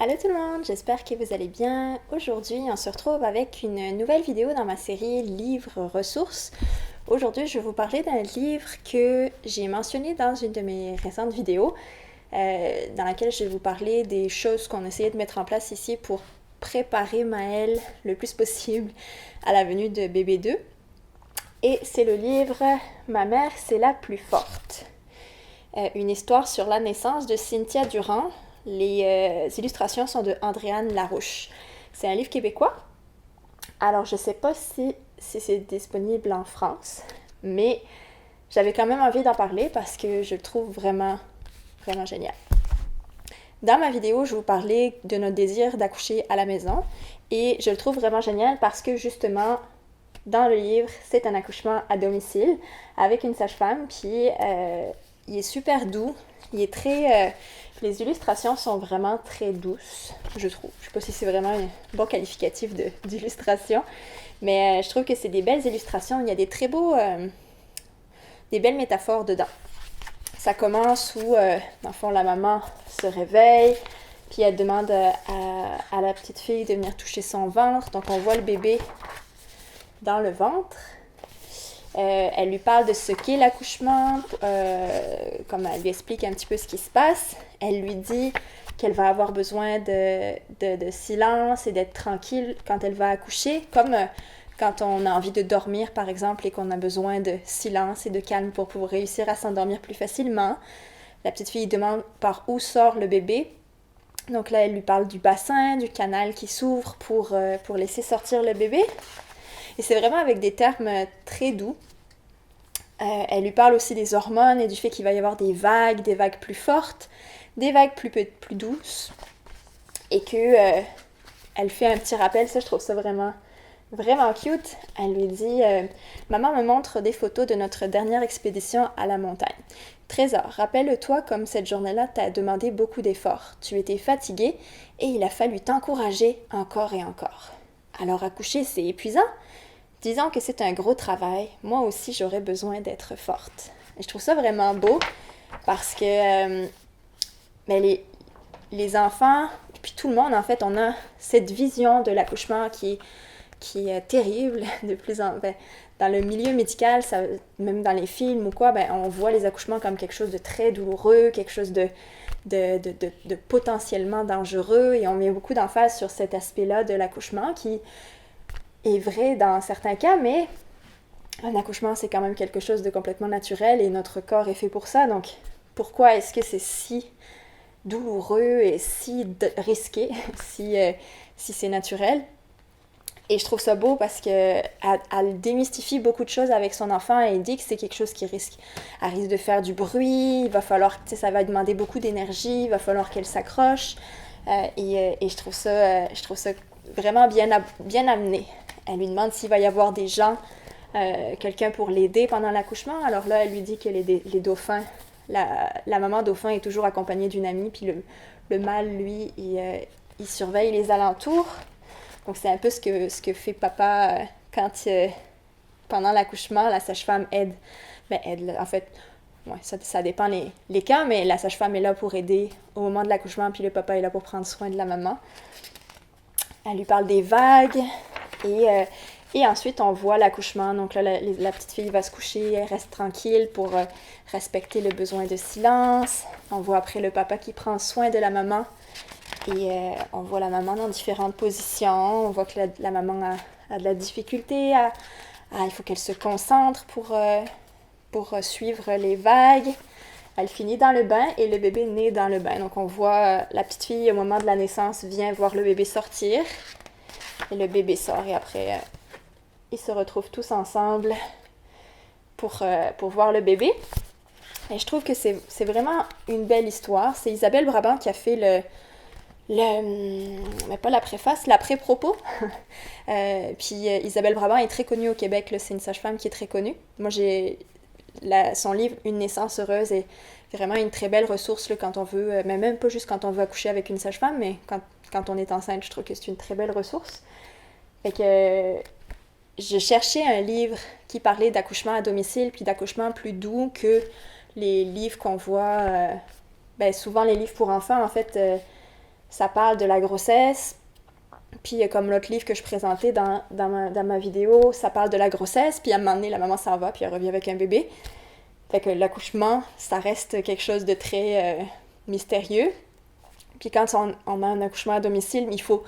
Allô tout le monde, j'espère que vous allez bien. Aujourd'hui, on se retrouve avec une nouvelle vidéo dans ma série Livres ressources. Aujourd'hui, je vais vous parler d'un livre que j'ai mentionné dans une de mes récentes vidéos, dans laquelle je vais vous parler des choses qu'on essayait de mettre en place ici pour préparer Maëlle le plus possible à la venue de bébé 2. Et c'est le livre Ma mère, c'est la plus forte. Une histoire sur la naissance de Cynthia Durand. Les illustrations sont de Andréane Larouche. C'est un livre québécois. Alors, je ne sais pas si c'est disponible en France, mais j'avais quand même envie d'en parler parce que je le trouve vraiment, vraiment génial. Dans ma vidéo, je vous parlais de notre désir d'accoucher à la maison et je le trouve vraiment génial parce que justement, dans le livre, c'est un accouchement à domicile avec une sage-femme, puis il est super doux. Il est très... les illustrations sont vraiment très douces, je trouve. Je ne sais pas si c'est vraiment un bon qualificatif d'illustration, mais je trouve que c'est des belles illustrations. Il y a des très beaux... des belles métaphores dedans. Ça commence où, dans le fond, la maman se réveille, puis elle demande à la petite fille de venir toucher son ventre. Donc, on voit le bébé dans le ventre. Elle lui parle de ce qu'est l'accouchement, comme elle lui explique un petit peu ce qui se passe. Elle lui dit qu'elle va avoir besoin de silence et d'être tranquille quand elle va accoucher, comme quand on a envie de dormir, par exemple, et qu'on a besoin de silence et de calme pour pouvoir réussir à s'endormir plus facilement. La petite fille demande par où sort le bébé. Donc là, elle lui parle du bassin, du canal qui s'ouvre pour laisser sortir le bébé. Et c'est vraiment avec des termes très doux. Elle lui parle aussi des hormones et du fait qu'il va y avoir des vagues plus fortes, des vagues plus douces. Et que elle fait un petit rappel, ça je trouve ça vraiment, vraiment cute. Elle lui dit « Maman me montre des photos de notre dernière expédition à la montagne. Trésor, rappelle-toi comme cette journée-là t'a demandé beaucoup d'efforts. Tu étais fatiguée et il a fallu t'encourager encore et encore. Alors accoucher, c'est épuisant. Disons que c'est un gros travail. Moi aussi, j'aurais besoin d'être forte. » Et je trouve ça vraiment beau parce que les enfants, puis tout le monde, en fait, on a cette vision de l'accouchement qui est terrible. Dans le milieu médical, même dans les films ou quoi, on voit les accouchements comme quelque chose de très douloureux, quelque chose de potentiellement dangereux, et on met beaucoup d'emphase sur cet aspect-là de l'accouchement qui est vrai dans certains cas, mais un accouchement, c'est quand même quelque chose de complètement naturel et notre corps est fait pour ça. Donc, pourquoi est-ce que c'est si douloureux et si risqué si c'est naturel? Et je trouve ça beau parce qu'elle démystifie beaucoup de choses avec son enfant et dit que c'est quelque chose qui risque. Elle risque de faire du bruit, il va falloir, ça va demander beaucoup d'énergie, il va falloir qu'elle s'accroche. Et je trouve ça vraiment bien amené. Elle lui demande s'il va y avoir des gens, quelqu'un pour l'aider pendant l'accouchement. Alors là, elle lui dit que les dauphins, la maman dauphin est toujours accompagnée d'une amie, puis le mâle, lui, il surveille les alentours. Donc c'est un peu ce que fait papa quand, pendant l'accouchement, la sage-femme aide. Aide, en fait, ouais, ça dépend les cas, mais la sage-femme est là pour aider au moment de l'accouchement, puis le papa est là pour prendre soin de la maman. Elle lui parle des vagues, et ensuite on voit l'accouchement. Donc là, la petite fille va se coucher, elle reste tranquille pour respecter le besoin de silence. On voit après le papa qui prend soin de la maman. Et on voit la maman dans différentes positions. On voit que la maman a de la difficulté. Il faut qu'elle se concentre pour suivre les vagues. Elle finit dans le bain et le bébé naît dans le bain. Donc on voit la petite fille au moment de la naissance vient voir le bébé sortir. Et le bébé sort et après ils se retrouvent tous ensemble pour voir le bébé. Et je trouve que c'est vraiment une belle histoire. C'est Isabelle Brabant qui a fait mais pas la préface, la pré-propos. Puis Isabelle Brabant est très connue au Québec, là, c'est une sage-femme qui est très connue. Moi, son livre Une naissance heureuse est vraiment une très belle ressource là, quand on veut, mais même pas juste quand on veut accoucher avec une sage-femme, mais quand on est enceinte, je trouve que c'est une très belle ressource. Fait que je cherchais un livre qui parlait d'accouchement à domicile, puis d'accouchement plus doux que les livres qu'on voit, souvent les livres pour enfants, en fait, ça parle de la grossesse. Puis comme l'autre livre que je présentais dans ma vidéo, ça parle de la grossesse, puis à un moment donné, la maman s'en va, puis elle revient avec un bébé. Fait que l'accouchement, ça reste quelque chose de très mystérieux. Puis quand on a un accouchement à domicile, il faut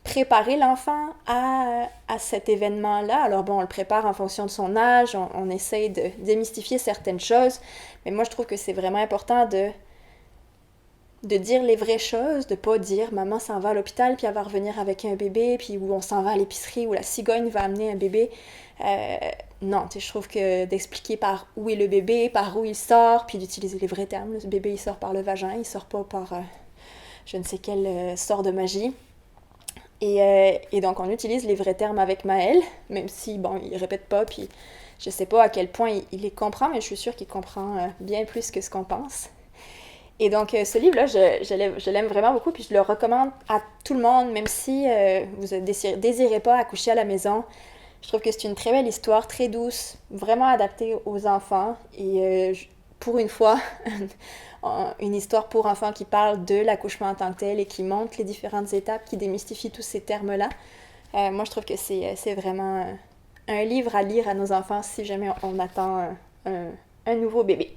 préparer l'enfant à cet événement-là. Alors bon, on le prépare en fonction de son âge, on essaye de démystifier certaines choses, mais moi je trouve que c'est vraiment important de dire les vraies choses, de pas dire maman s'en va à l'hôpital puis elle va revenir avec un bébé, puis où on s'en va à l'épicerie où la cigogne va amener un bébé. Non, je trouve que d'expliquer par où est le bébé, par où il sort, puis d'utiliser les vrais termes. Le bébé il sort par le vagin, il sort pas par je ne sais quel sort de magie. Et donc on utilise les vrais termes avec Maël, même si bon il répète pas, puis je sais pas à quel point il les comprend, mais je suis sûre qu'il comprend bien plus que ce qu'on pense. Et donc, ce livre-là, je l'aime vraiment beaucoup, puis je le recommande à tout le monde, même si vous ne désirez pas accoucher à la maison. Je trouve que c'est une très belle histoire, très douce, vraiment adaptée aux enfants. Et pour une fois, une histoire pour enfants qui parle de l'accouchement en tant que tel et qui montre les différentes étapes, qui démystifie tous ces termes-là. Moi, je trouve que c'est vraiment un livre à lire à nos enfants si jamais on attend un nouveau bébé.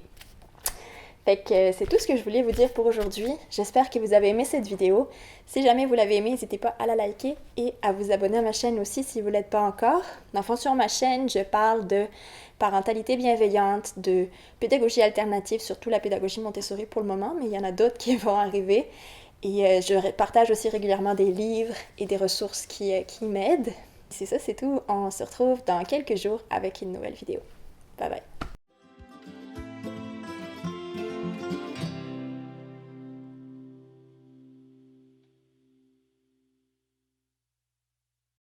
Fait que c'est tout ce que je voulais vous dire pour aujourd'hui. J'espère que vous avez aimé cette vidéo. Si jamais vous l'avez aimée, n'hésitez pas à la liker et à vous abonner à ma chaîne aussi si vous ne l'êtes pas encore. Dans le fond, sur ma chaîne, je parle de parentalité bienveillante, de pédagogie alternative, surtout la pédagogie Montessori pour le moment, mais il y en a d'autres qui vont arriver. Et je partage aussi régulièrement des livres et des ressources qui m'aident. C'est ça, c'est tout. On se retrouve dans quelques jours avec une nouvelle vidéo. Bye bye.